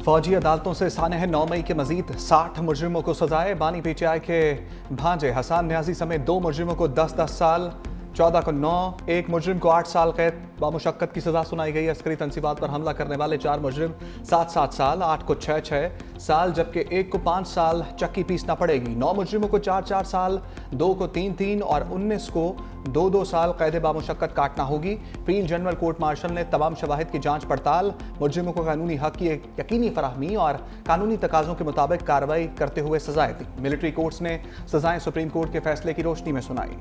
फौजी अदालतों से सानह 9 मई के मजीद 60 मुजरिमों को सजाएं। बानी पीटीआई के भांजे हसन न्याजी समेत 2 मुजरिमों को 10-10 साल, 14 को 9, एक मुजरिम को 8 साल कैद बामुशक्कत की सजा सुनाई गई। अस्करी तंसीबात पर हमला करने वाले 4 मुजरिम 7-7 साल, 8 को 6-6 साल जबकि 1 को 5 साल चक्की पीसना पड़ेगी। 9 मुजरिमों को 4-4 साल, 2 को 3-3 और 19 को 2-2 साल कैद बामुशक्कत काटना होगी। फील्ड जनरल कोर्ट मार्शल ने तमाम शवाहिद की जांच पड़ताल, मुजरिमों को कानूनी हक की यकीनी फराहमी और कानूनी तकाजों के मुताबिक कार्रवाई करते हुए सजाएं दी। मिलिट्री कोर्ट्स ने सजाएं सुप्रीम कोर्ट के फैसले की रोशनी में सुनाई।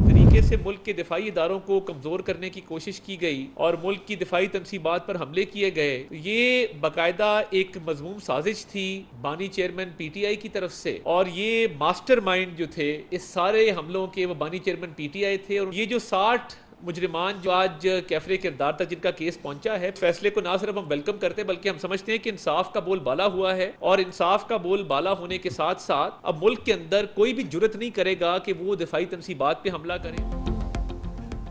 तरीके से मुल्क के दिफाई इदारों को कमज़ोर करने की कोशिश की गई और मुल्क की दिफाई तनसीबात पर हमले किए गए, ये बाकायदा एक मजमूम साजिश थी बानी चेयरमैन पीटीआई की तरफ से। और ये मास्टरमाइंड जो थे इस सारे हमलों के, वो बानी चेयरमैन पीटीआई थे। और ये जो 60 मुजरिमान जो आज कैफरे किरदार तक जिनका केस पहुंचा है, फैसले को ना सिर्फ हम वेलकम करते हैं बल्कि हम समझते हैं कि इंसाफ का बोल बाला हुआ है। और इंसाफ का बोल बाला होने के साथ साथ अब मुल्क के अंदर कोई भी जुर्रत नहीं करेगा कि वो दिफाई तनसीबात पे हमला करे।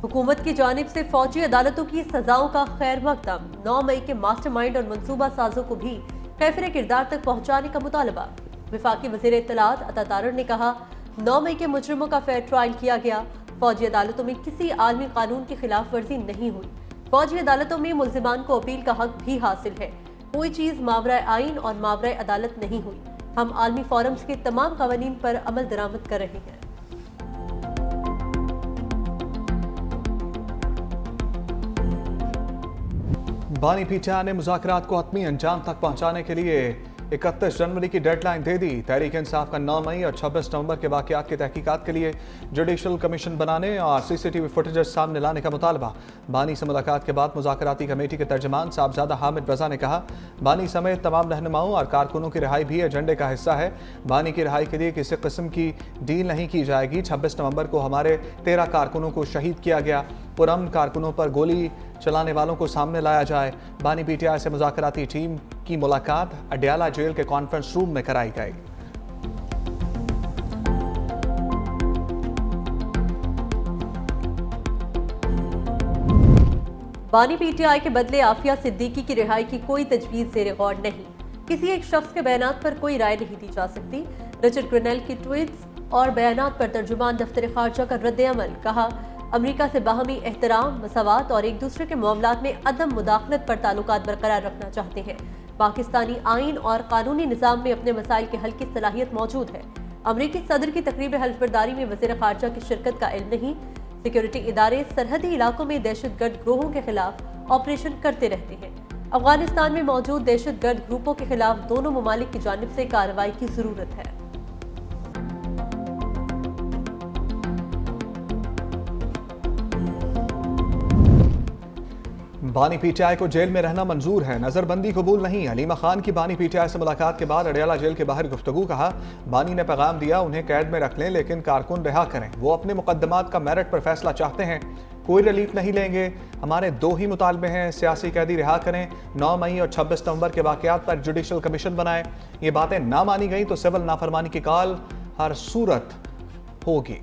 हुकूमत की जानिब से फौजी अदालतों की सजाओं का खैर मकदम, 9 मई के मास्टरमाइंड और मंसूबा साजों को भी कैफरे किरदार तक पहुंचाने का मुतालबा। वफाकी वज़ीर इत्तलात अता तारड़ ने कहा, 9 मई के मुजरिमों का फेयर ट्रायल किया गया। फौजी अदालतों में किसी आलमी कानून की खिलाफ वर्जी नहीं हुई। फौजी अदालतों में मुल्जिमान को अपील का हक भी हासिल है। कोई चीज मावरा आइन और मावरा अदालत नहीं हुई। हम आलमी फोरम्स के तमाम कवानीन पर अमल दरामद कर रहे हैं। बानी पीटीआई ने मुज़ाकरात को हतमी अंजाम तक पहुंचाने के लिए 31 जनवरी की डेडलाइन दे दी। तहरीक इंसाफ का 9 मई और 26 नवंबर के वाक़यात की तहकीकात के लिए जुडिशल कमीशन बनाने और CCTV फुटेज सामने लाने का मुतालबा। बानी से मुलाकात के बाद मुज़ाकराती कमेटी के तर्जमान साहबजादा हामिद रजा ने कहा, बानी समेत तमाम रहनुमाओं और कारकुनों की रिहाई भी एजेंडे का हिस्सा है। बानी की रिहाई के लिए किसी किस्म की डील नहीं की जाएगी। 26 नवंबर को हमारे 13 कारकुनों को शहीद किया गया। पुरअमन कारकुनों पर गोली चलाने वालों को सामने लाया जाए। बानी पीटीआई से मुज़ाकराती टीम की मुलाकात अडयाला जेल के कॉन्फ्रेंस रूम में कराई गई। बानी पीटीआई के बदले आफिया सिद्दीकी की रिहाई की कोई तजवीज़ ज़ेर गौर नहीं। किसी एक शख्स के बयानात पर कोई राय नहीं दी जा सकती। रिचर्ड ग्रेनेल की ट्वीट्स और बयानात पर तर्जुमान दफ्तर खारजा का रद्द अमल। कहा, अमरीका से बाहमी एहतराम, मसावात और एक दूसरे के मामलात में अदम मुदाखलत पर ताल्लुकात बरकरार रखना चाहते हैं। पाकिस्तानी आइन और कानूनी निज़ाम में अपने मसाइल के हल की सलाहियत मौजूद है। अमरीकी सदर की तकरीब हल्फबरदारी में वज़ीर खारजा की शिरकत का इल्म नहीं। सिक्योरिटी इदारे सरहदी इलाकों में दहशतगर्द ग्रोहों के खिलाफ ऑपरेशन करते रहते हैं। अफगानिस्तान में मौजूद दहशतगर्द ग्रुपों के खिलाफ दोनों ममालिक की जानिब से कार्रवाई की ज़रूरत है। बानी पीटीआई को जेल में रहना मंजूर है, नजरबंदी कबूल नहीं। हलीमा खान की बानी पीटीआई से मुलाकात के बाद अडयाला जेल के बाहर गुफ्तगू। कहा, बानी ने पैगाम दिया उन्हें कैद में रख लें लेकिन कारकुन रिहा करें। वो अपने मुकदमात का मेरिट पर फैसला चाहते हैं, कोई रिलीफ नहीं लेंगे। हमारे 2 ही मुतालबे हैं, सियासी कैदी रिहा करें, 9 मई और 26 नवंबर के वाक़यात पर जुडिशल कमीशन बनाएं। ये बातें ना मानी गई तो सिविल नाफरमानी की कॉल हर सूरत होगी।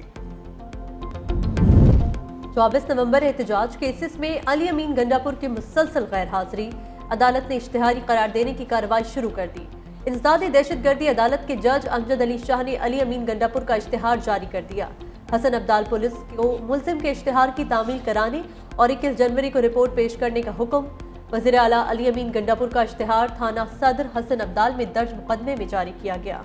24 नवंबर एहतजाज केसेस में अली अमीन गंडापुर की मुसलसल गैर हाजिरी। अदालत ने इश्तिहारी करार देने की कार्रवाई शुरू कर दी। इंसदादी दहशतगर्दी अदालत के जज अमजद अली शाह ने अली अमीन गंडापुर का इश्तिहार जारी कर दिया। हसन अब्दाल पुलिस को मुल्जिम के इश्तिहार की तामील कराने और 21 जनवरी को रिपोर्ट पेश करने का हुक्म। वज़ीर आला अली अमीन गंडापुर का इश्तिहार थाना सदर हसन अब्दाल में दर्ज मुकदमे में जारी किया गया।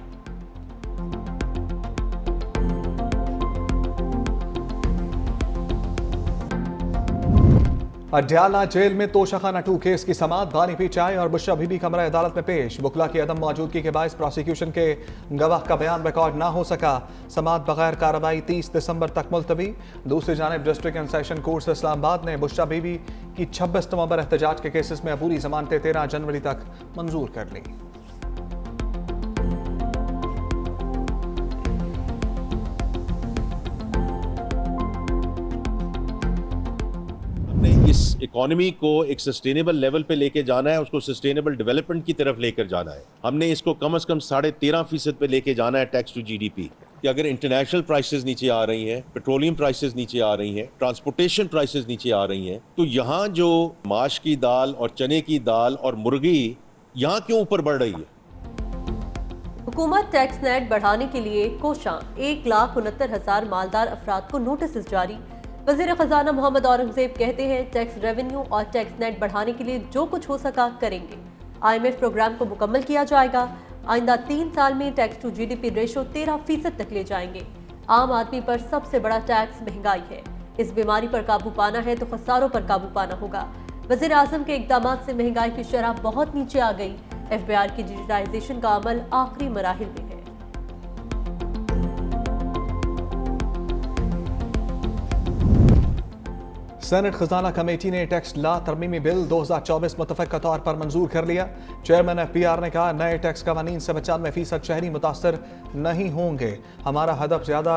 अडयाला जेल में तोशाखाना 2 केस की समाअत। बानी पीटीआई और बुशरा बीबी कमरा अदालत में पेश। वकला की अदम मौजूदगी के बायस प्रोसिक्यूशन के गवाह का बयान रिकॉर्ड ना हो सका। समाअत बगैर कार्रवाई 30 दिसंबर तक मुलतवी। दूसरी जानिब district and session court Islamabad ने बुशरा बीबी की 26 नवंबर एहतजाज के केसेस में अबूरी जमानतें 13 जनवरी तक मंजूर कर ली। इस इकोनॉमी को एक सस्टेनेबल लेवल पे लेके जाना है, उसको सस्टेनेबल डेवलपमेंट की तरफ लेकर जाना है। हमने इसको कम से कम 13.5% पे लेके जाना है टैक्स टू GDP। कि अगर इंटरनेशनल प्राइसेस नीचे आ रही हैं, पेट्रोलियम प्राइसेस नीचे आ रही हैं, ट्रांसपोर्टेशन प्राइसेस नीचे आ रही हैं, तो यहाँ जो माश की दाल और चने की दाल और मुर्गी यहाँ क्यों ऊपर बढ़ रही है? हुकूमत टैक्स नेट बढ़ाने के लिए कोशां 1,69,000 मालदार अफराद को नोटिस जारी। वजीर खजाना मोहम्मद औरंगजेब कहते हैं टैक्स रेवेन्यू और टैक्स नेट बढ़ाने के लिए जो कुछ हो सका करेंगे। IMF प्रोग्राम को मुकम्मल किया जाएगा। आइंदा 3 साल में टैक्स टू GDP रेशो 13% तक ले जाएंगे। आम आदमी पर सबसे बड़ा टैक्स महंगाई है। इस बीमारी पर काबू पाना है तो खसारों पर काबू पाना होगा। वजीर आजम के इकदाम से महंगाई की शरह बहुत नीचे आ गई। FBR की डिजिटाइजेशन का अमल आखिरी मराहिल में है। सेनेट खजाना कमेटी ने टैक्स ला तरमीमी बिल 2024 मुतफ़क़ा तौर पर मंजूर कर लिया। चेयरमैन FBR ने कहा नए टैक्स कवानीन से 95% शहरी मुतासर नहीं होंगे। हमारा हदफ ज़्यादा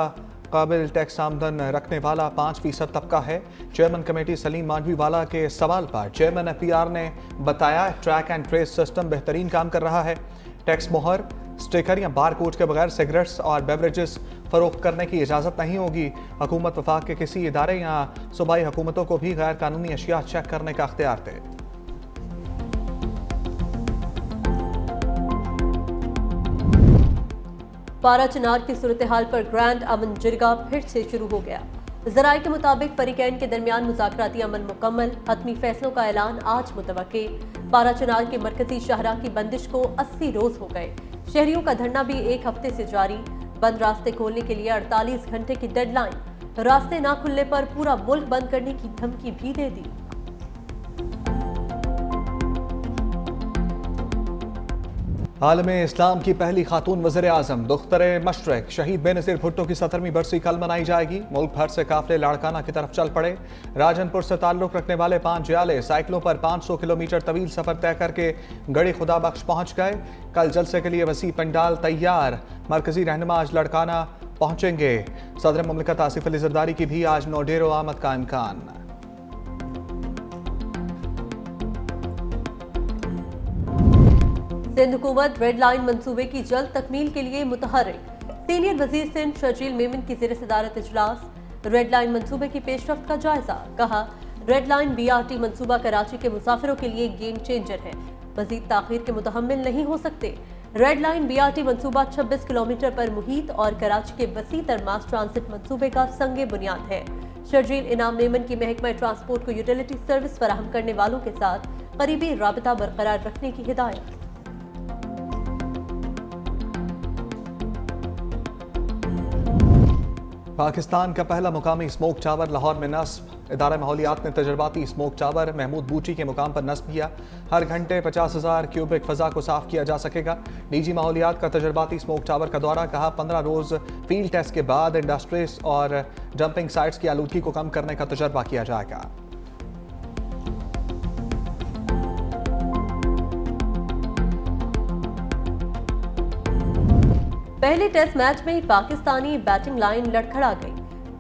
काबिल टैक्स आमदन रखने वाला 5% तबका है। चेयरमैन कमेटी सलीम मांडवीवाला के सवाल पर चेयरमैन FBR ने बताया ट्रैक एंड ट्रेस सिस्टम बेहतरीन काम कर रहा है। टैक्स मोहर, स्टिकर या बार कोड के बगैर सिगरेट्स और बेवरेजेस फरोख्त करने की इजाज़त नहीं होगी। हुकूमत वफाक के किसी इदारे या सूबाई हुकूमतों को भी गैर कानूनी अशिया चेक करने का अख्तियार दे। पारा चिनार की सूरत हाल पर ग्रैंड अमन जिरगा फिर से शुरू हो गया। जराये के मुताबिक फरीकैन के दरमियान मुज़ाकराती अमन मुकम्मल, हतमी फैसलों का ऐलान आज मुतवक्के। पारा चिनार के मरकजी शाहरा की बंदिश को 80 रोज हो गए। शहरियों का धरना भी 1 हफ्ते से जारी। बंद रास्ते खोलने के लिए 48 घंटे की डेडलाइन। रास्ते ना खुलने पर पूरा मुल्क बंद करने की धमकी भी दे दी। आलमे इस्लाम की पहली खातून वज़ीर आज़म दुख्तरे मशरक शहीद बेनज़ीर भुट्टो की 17वीं बरसी कल मनाई जाएगी। मुल्क भर से काफिले लाड़काना की तरफ चल पड़े। राजनपुर से ताल्लुक़ रखने वाले 5 जियाले साइकिलों पर 500 किलोमीटर तवील सफ़र तय करके गड़ी खुदा बख्श पहुँच गए। कल जलसे के लिए वसी पंडाल तैयार। मरकजी रहनुमा आज लड़काना पहुँचेंगे। सदर मुमलिकत आसिफ अली ज़रदारी की भी आज नौडेरो आमद का इम्कान। सिंध हुकूमत रेड लाइन मंसूबे की जल्द तकमील के लिए मुतहर्रिक। सीनियर वजीर सिंध शर्जील मेमन की ज़ेर सदारत इजलास। रेड लाइन मंसूबे की पेशरफ्त का जायजा। कहा रेड लाइन BRT मंसूबा कराची के मुसाफिरों के लिए गेम चेंजर है। मजीद ताखीर के मुतहम्मिल नहीं हो सकते। रेड लाइन BRT मंसूबा 26 किलोमीटर पर मुहीत और कराची के वसी तर मास ट्रांसिट मंसूबे का संगे बुनियाद है। शर्जील इनाम मेमन की महकमा ट्रांसपोर्ट को यूटिलिटी सर्विस फराहम करने वालों के साथ करीबी राबता बरकरार रखने की हिदायत। पाकिस्तान का पहला मुकामी स्मोक टावर लाहौर में नस्ब। इदारा माहौलियात ने तजर्बाती स्मोक टावर महमूद बूटी के मुकाम पर नस्ब किया। हर घंटे 50,000 क्यूबिक फ़ज़ा को साफ किया जा सकेगा। निजी माहौलियात का तजर्बाती स्मोक टावर का दौरा। कहा 15 रोज़ फील्ड टेस्ट के बाद इंडस्ट्रीज और डंपिंग साइट्स की आलूदगी को कम करने का तजर्बा किया जाएगा। पहले टेस्ट मैच में ही पाकिस्तानी बैटिंग लाइन लड़खड़ा गई।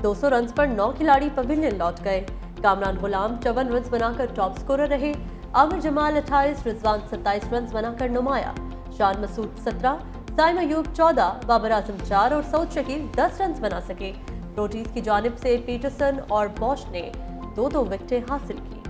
200 रन पर 9 खिलाड़ी पवेलियन लौट गए। कामरान गुलाम 54 रन बनाकर टॉप स्कोरर रहे। आमिर जमाल 28, रिजवान 27 रन बनाकर नुमाया। शान मसूद 17, साइम अयूब 14, बाबर आजम 4 और सऊद शकील 10 रन बना सके। रोटीज की जानिब से पीटरसन और बॉश ने 2-2 विकेटें हासिल की।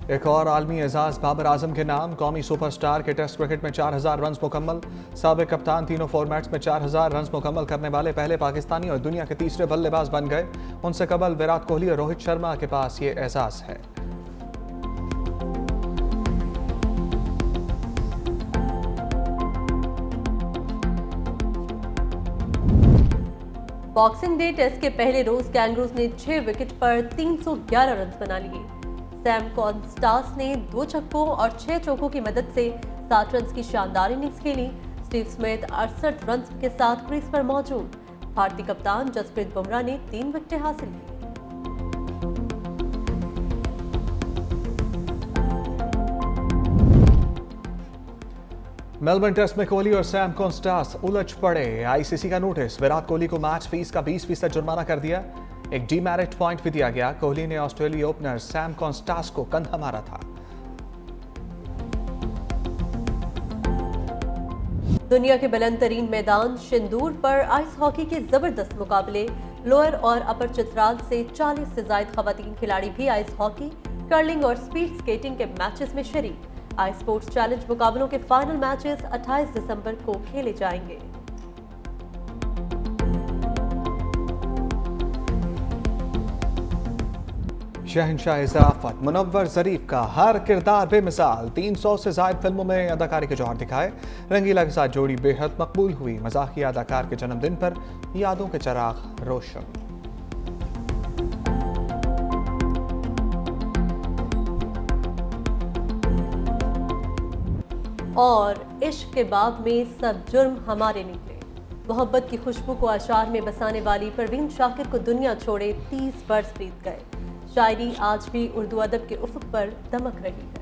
एक और आलमी एजाज बाबर आजम के नाम। कौमी सुपरस्टार के टेस्ट क्रिकेट में 4000 रन मुकम्मल। साबिक कप्तान तीनों फॉर्मेट्स में 4000 रन मुकम्मल करने वाले पहले पाकिस्तानी और दुनिया के तीसरे बल्लेबाज बन गए। उनसे कबल विराट कोहली और रोहित शर्मा के पास ये एजाज है। बॉक्सिंग डे टेस्ट के पहले रोज कैंगरूज ने 6 विकेट पर 311 रन बना लिए। सैम कॉन्स्टास ने 2 छक्कों और 6 चौकों की मदद से 7 रन की शानदार इनिंग्स खेली। स्टीव स्मिथ 68 रन के साथ क्रीज पर मौजूद। भारतीय कप्तान जसप्रीत बुमराह ने 3 विकेटें हासिल की। मेलबर्न टेस्ट में कोहली और सैम कॉन्स्टास उलझ पड़े। ICC का नोटिस। विराट कोहली को मैच फीस का 20% जुर्माना कर दिया। एक डीमेरिट पॉइंट भी दिया गया। कोहली ने ऑस्ट्रेलिया ओपनर सैम कॉन्स्टास को कंधा मारा था। दुनिया के बुलंद तरीन मैदान शिंदूर पर आइस हॉकी के जबरदस्त मुकाबले। लोअर और अपर चित्राल से 40 से ज्यादा खवातीन खिलाड़ी भी आइस हॉकी, कर्लिंग और स्पीड स्केटिंग के मैचेस में शरीक। आइस स्पोर्ट्स चैलेंज मुकाबलों के फाइनल मैचेस 28 दिसंबर को खेले जाएंगे। शहंशाह ज़राफ़त मुनव्वर ज़रीफ का हर किरदार बेमिसाल। 300 से ज़ायद फिल्मों में अदाकारी के जौहर दिखाए। रंगीला के साथ जोड़ी बेहद मकबूल हुई। मज़ाहिया अदाकार के जन्मदिन पर यादों के चिराग रोशन। और इश्क के बाब में सब जुर्म हमारे निकले। मोहब्बत की खुशबू को अशार में बसाने वाली परवीन शाकिर को दुनिया छोड़े 30 बरस बीत गए। शायरी आज भी उर्दू अदब के उफ़ुक़ पर दमक रही है।